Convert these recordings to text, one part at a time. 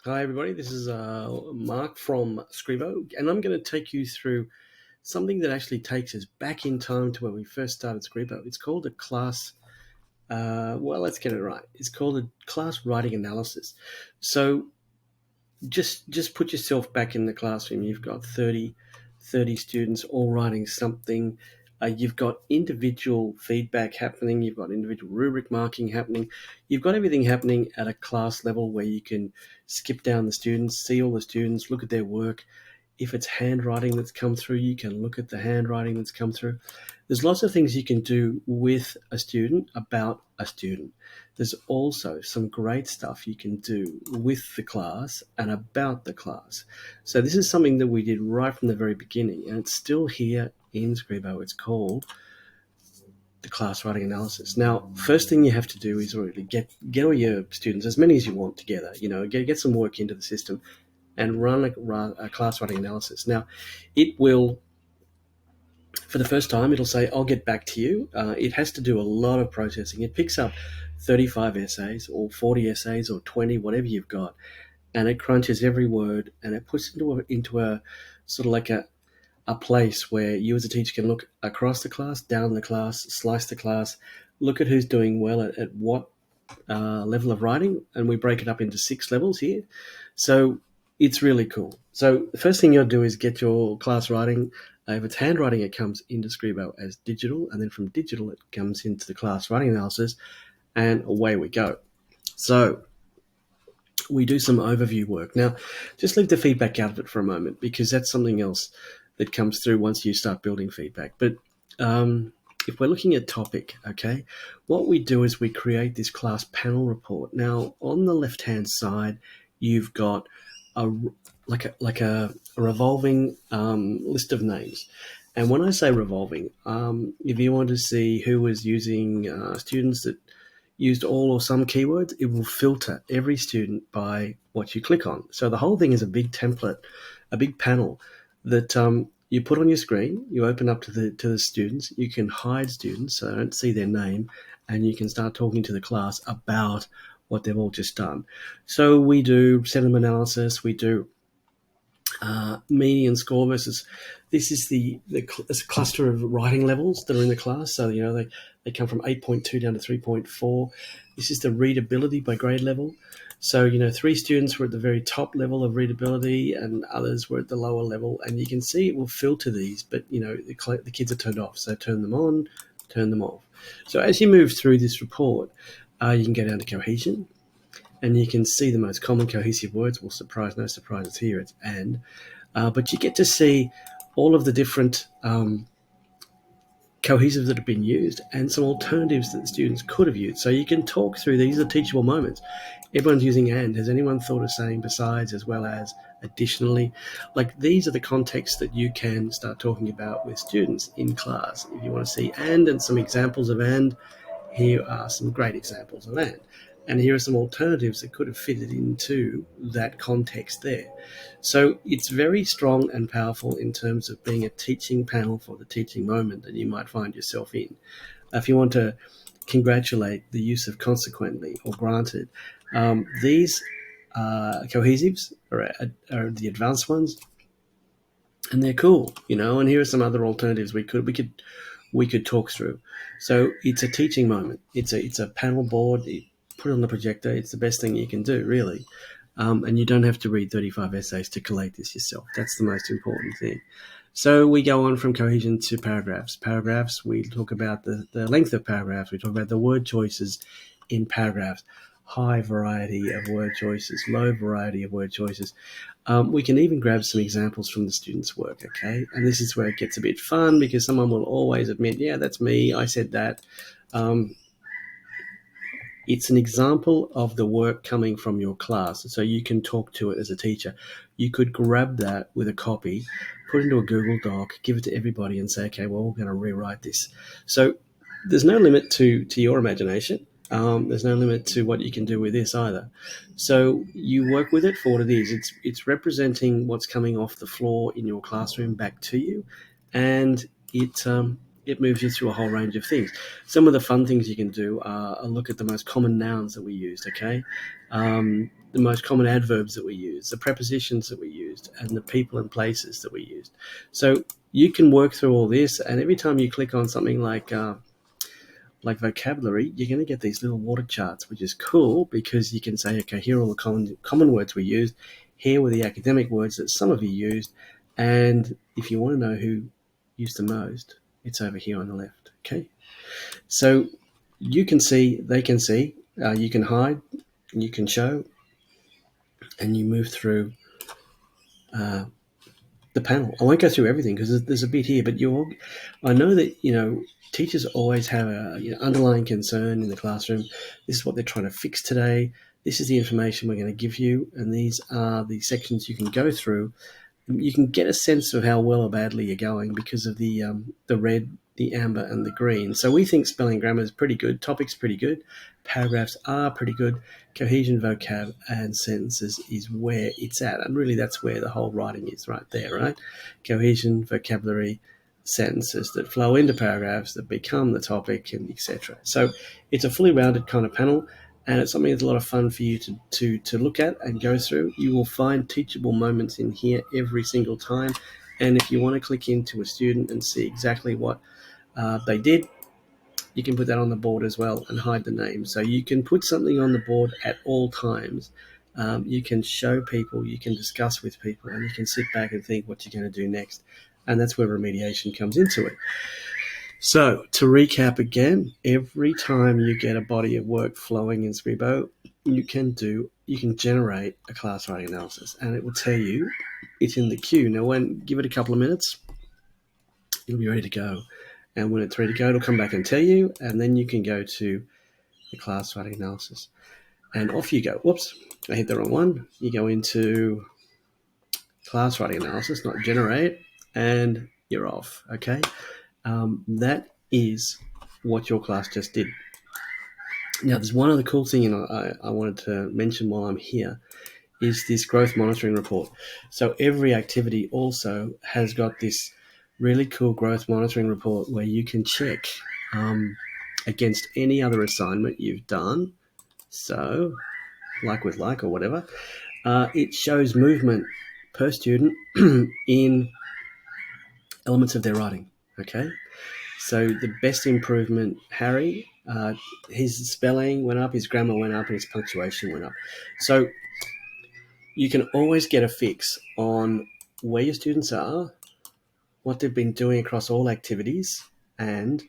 Hi, everybody. This is Mark from Scribo, and I'm going to take you through something that actually takes us back in time to when we first started Scribo. It's called a class. Well, let's get it right. It's called a class writing analysis. So just put yourself back in the classroom. You've got 30 students all writing something. You've got individual feedback happening. You've got individual rubric marking happening. You've got everything happening at a class level where you can skip down the students, see all the students, look at their work. If it's handwriting that's come through, you can look at the handwriting that's come through. There's lots of things you can do with a student about a student. There's also some great stuff you can do with the class and about the class. So this is something that we did right from the very beginning, and it's still here in Scribo. It's called the class writing analysis. Now, first thing you have to do is really get all your students, as many as you want, together. Get some work into the system and run a class writing analysis. Now, it will, for the first time, it'll say, I'll get back to you. It has to do a lot of processing. It picks up 35 essays or 40 essays or 20, whatever you've got, and it crunches every word and it puts it into a sort of like a place where you as a teacher can look across the class, down the class, slice the class, look at who's doing well at what level of writing, and we break it up into 6 levels here. So it's really cool. So the first thing you'll do is get your class writing. If it's handwriting, it comes into Scribo as digital, and then from digital, it comes into the class writing analysis, and away we go. So we do some overview work. Now, just leave the feedback out of it for a moment because that's something else that comes through once you start building feedback. But if we're looking at topic, okay, what we do is we create this class panel report. Now, on the left-hand side, you've got a like a revolving list of names. And when I say revolving, if you want to see who was using students that used all or some keywords, it will filter every student by what you click on. So the whole thing is a big template, a big panel that you put on your screen. You open up to the students. You can hide students so they don't see their name, and you can start talking to the class about what they've all just done. So we do sentiment analysis. We do median score versus, this is it's a cluster of writing levels that are in the class. So they come from 8.2 down to 3.4. This is the readability by grade level. So 3 students were at the very top level of readability and others were at the lower level, and you can see it will filter these, but the kids are turned off, so turn them on, turn them off. So as you move through this report, you can go down to cohesion, and you can see the most common cohesive words. Well, surprise, no surprises here, it's and. But you get to see all of the different cohesives that have been used and some alternatives that the students could have used. So you can talk through, these are teachable moments. Everyone's using and. Has anyone thought of saying besides, as well as, additionally? Like, these are the contexts that you can start talking about with students in class. If you want to see and some examples of and, here are some great examples of and. And here are some alternatives that could have fitted into that context there. So it's very strong and powerful in terms of being a teaching panel for the teaching moment that you might find yourself in. If you want to congratulate the use of consequently or granted, these cohesives are the advanced ones, and they're cool, and here are some other alternatives we could talk through. So it's a teaching moment. It's a panel board. Put it on the projector. It's the best thing you can do, really. And you don't have to read 35 essays to collate this yourself. That's the most important thing. So we go on from cohesion to paragraphs. Paragraphs, we talk about the length of paragraphs. We talk about the word choices in paragraphs. High variety of word choices, low variety of word choices. We can even grab some examples from the students' work, okay? And this is where it gets a bit fun because someone will always admit, yeah, that's me, I said that. It's an example of the work coming from your class, so you can talk to it as a teacher. You could grab that with a copy, put it into a Google Doc, give it to everybody and say, okay, well, we're going to rewrite this. So there's no limit to your imagination. There's no limit to what you can do with this either. So you work with it for what it is. It's representing what's coming off the floor in your classroom back to you, and it moves you through a whole range of things. Some of the fun things you can do are look at the most common nouns that we used, okay? the most common adverbs that we use, the prepositions that we used, and the people and places that we used. So you can work through all this, and every time you click on something like vocabulary, you're going to get these little water charts, which is cool because you can say, okay, here are all the common words we used. Here were the academic words that some of you used. And if you want to know who used the most, it's over here on the left. Okay. So you can see, they can see, you can hide, you can show, and you move through the panel. I won't go through everything because there's a bit here, but I know that, teachers always have a underlying concern in the classroom. This is what they're trying to fix today. This is the information we're going to give you, and these are the sections you can go through. You can get a sense of how well or badly you're going because of the red, the amber, and the green. So we think spelling grammar is pretty good. Topic's pretty good. Paragraphs are pretty good. Cohesion, vocab, and sentences is where it's at. And really that's where the whole writing is right there, right? Cohesion, vocabulary, sentences that flow into paragraphs that become the topic, and etc. So it's a fully rounded kind of panel. And it's something that's a lot of fun for you to look at and go through. You will find teachable moments in here every single time. And if you want to click into a student and see exactly what they did, you can put that on the board as well and hide the name. So you can put something on the board at all times. You can show people, you can discuss with people, and you can sit back and think what you're going to do next. And that's where remediation comes into it. So to recap again, every time you get a body of work flowing in Scribo, you can generate a class writing analysis, and it will tell you it's in the queue. Now, give it a couple of minutes, it'll be ready to go. And when it's ready to go, it'll come back and tell you, and then you can go to the class writing analysis. And off you go. Whoops, I hit the wrong one. You go into class writing analysis, not generate, and you're off, okay? That is what your class just did. Now, there's one other cool thing I wanted to mention while I'm here, is this growth monitoring report. So every activity also has got this really cool growth monitoring report where you can check against any other assignment you've done. So, like with like or whatever, it shows movement per student in elements of their writing, okay? So the best improvement, Harry, his spelling went up, his grammar went up, and his punctuation went up. So you can always get a fix on where your students are, what they've been doing across all activities, and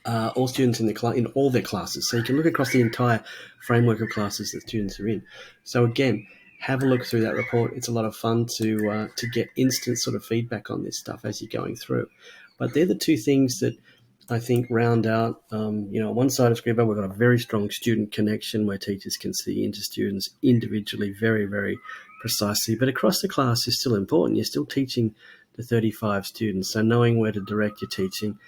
all students in all their classes. So you can look across the entire framework of classes that students are in. So again, have a look through that report. It's a lot of fun to get instant sort of feedback on this stuff as you're going through. But they're the two things that I think round out, on one side of Scribo, we've got a very strong student connection where teachers can see into students individually very, very precisely. But across the class is still important. You're still teaching to 35 students. So knowing where to direct your teaching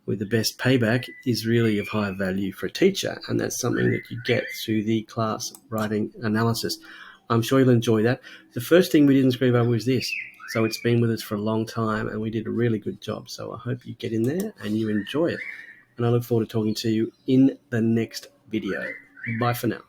with the best payback is really of high value for a teacher. And that's something that you get through the class writing analysis. I'm sure you'll enjoy that. The first thing we did in Scribo was this. So it's been with us for a long time, and we did a really good job. So I hope you get in there and you enjoy it. And I look forward to talking to you in the next video. Bye for now.